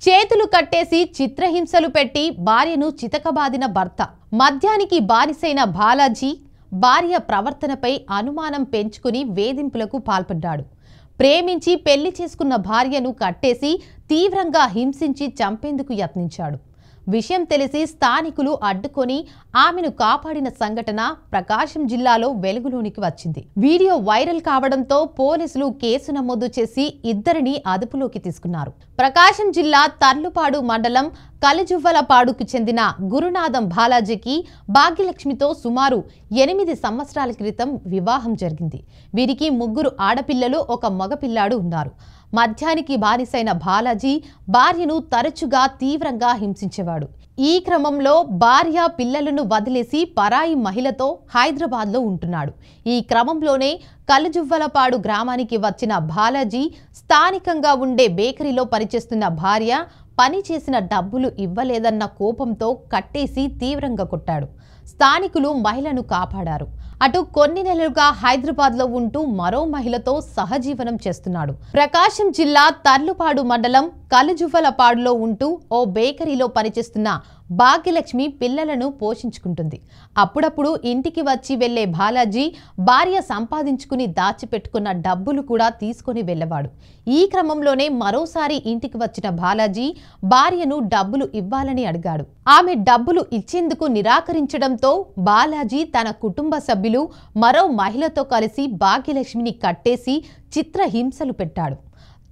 చేతులు కట్టేసి చిత్రహింసలు పెట్టి భార్యను చితకబాదిన భర్త. మద్యానికి బానిసైన బాలాజీ భార్య ప్రవర్తనపై అనుమానం పెంచుకుని వేధింపులకు పాల్పడ్డాడు. ప్రేమించి పెళ్లి చేసుకున్న భార్యను కట్టేసి తీవ్రంగా హింసించి చంపేందుకు యత్నించాడు. విషయం తెలిసి స్థానికులు అడ్డుకొని ఆమెను కాపాడిన సంఘటన ప్రకాశం జిల్లాలో వెలుగులోనికి వచ్చింది. వీడియో వైరల్ కావడంతో పోలీసులు కేసు నమోదు చేసి ఇద్దరిని అదుపులోకి తీసుకున్నారు. ప్రకాశం జిల్లా తర్లుపాడు మండలం కలిజువ్వలపాడుకు చెందిన గురునాథం బాలాజీకి భాగ్యలక్ష్మితో సుమారు 8 సంవత్సరాల క్రితం వివాహం జరిగింది. వీరికి 3 ఆడపిల్లలు, 1 మగపిల్లాడు ఉన్నారు. మద్యానికి బానిసైన బాలాజీ భార్యను తరచుగా తీవ్రంగా హింసించేవాడు. ఈ క్రమంలో భార్య పిల్లలను వదిలేసి పరాయి మహిళతో హైదరాబాద్లో ఉంటున్నాడు. ఈ క్రమంలోనే కలిజువ్వలపాడు గ్రామానికి వచ్చిన బాలాజీ స్థానికంగా ఉండే బేకరీలో పనిచేస్తున్న భార్య పని చేసిన డబ్బులు ఇవ్వలేదన్న కోపంతో కట్టేసి తీవ్రంగా కొట్టాడు. స్థానికులు మహిళను కాపాడారు. అటు కొన్ని నెలలుగా హైదరాబాద్లో ఉంటూ మరో మహిళతో సహజీవనం చేస్తున్నాడు. ప్రకాశం జిల్లా తర్లుపాడు మండలం కలిజువ్వలపాడులో ఉంటూ ఓ బేకరీలో పనిచేస్తున్న భాగ్యలక్ష్మి పిల్లలను పోషించుకుంటుంది. అప్పుడప్పుడు ఇంటికి వచ్చి వెళ్లే బాలాజీ భార్య సంపాదించుకుని దాచిపెట్టుకున్న డబ్బులు కూడా తీసుకుని వెళ్లేవాడు. ఈ క్రమంలోనే మరోసారి ఇంటికి వచ్చిన బాలాజీ భార్యను డబ్బులు ఇవ్వాలని అడిగాడు. ఆమె డబ్బులు ఇచ్చేందుకు నిరాకరించడంతో బాలాజీ తన కుటుంబ సభ్యులు మరో మహిళతో కలిసి భాగ్యలక్ష్మిని కట్టేసి చిత్రహింసలు పెట్టాడు.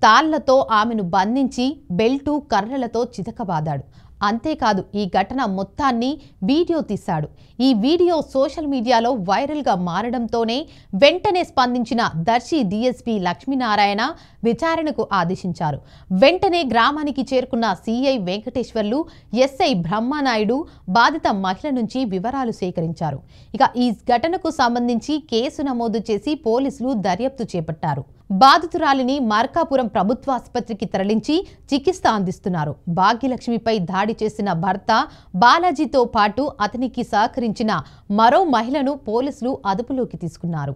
తాళ్లతో ఆమెను బంధించి బెల్టు, కర్రలతో చితకబాదాడు. అంతేకాదు, ఈ ఘటన మొత్తాన్ని వీడియో తీశాడు. ఈ వీడియో సోషల్ మీడియాలో వైరల్గా మారడంతోనే వెంటనే స్పందించిన దర్శి డీఎస్పీ లక్ష్మీనారాయణ విచారణకు ఆదేశించారు. వెంటనే గ్రామానికి చేరుకున్న సిఐ వెంకటేశ్వర్లు, ఎస్ఐ బ్రహ్మనాయుడు బాధిత మహిళ నుంచి వివరాలు సేకరించారు. ఇక ఈ ఘటనకు సంబంధించి కేసు నమోదు చేసి పోలీసులు దర్యాప్తు చేపట్టారు. బాధితురాలిని మార్కాపురం ప్రభుత్వాసుపత్రికి తరలించి చికిత్స అందిస్తున్నారు. భాగ్యలక్ష్మిపై దాడి చేసిన భర్త బాలాజీతో పాటు అతనికి సహకరించిన మరో మహిళను పోలీసులు అదుపులోకి తీసుకున్నారు.